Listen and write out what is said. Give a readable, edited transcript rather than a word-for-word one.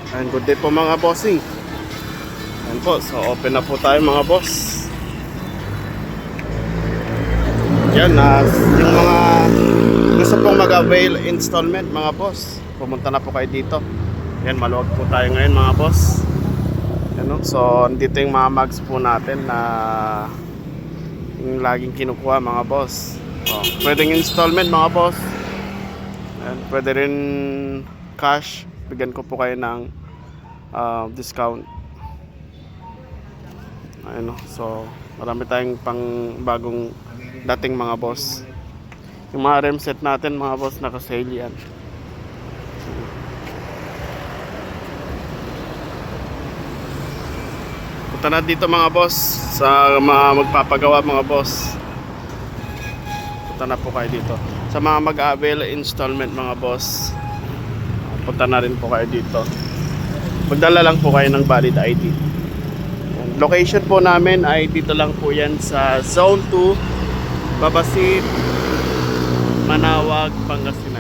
And good day po mga bossing. Ayan po, so open na po tayo mga boss. Yan, yung mga gusto pong mag-avail installment mga boss, pumunta na po kayo dito. Yan, maluwag po tayo ngayon mga boss. Yan, no? So dito yung mga mags po natin na yung laging kinukuha mga boss. Pwedeng installment mga boss. Yan, pwede rin cash. Bigyan ko po kayo ng discount. Ayun, so marami tayong pang bagong dating mga boss. Yung mga rem set natin mga boss, naka-sale yan. Punta na dito mga boss sa mga magpapagawa mga boss. Punta na po kayo dito sa mga mag-avail installment mga boss. Punta na rin po kayo dito. Magdala lang po kayo ng valid ID. Location po namin ay dito lang po yan sa Zone 2, Babasit, Manawag, Pangasinan.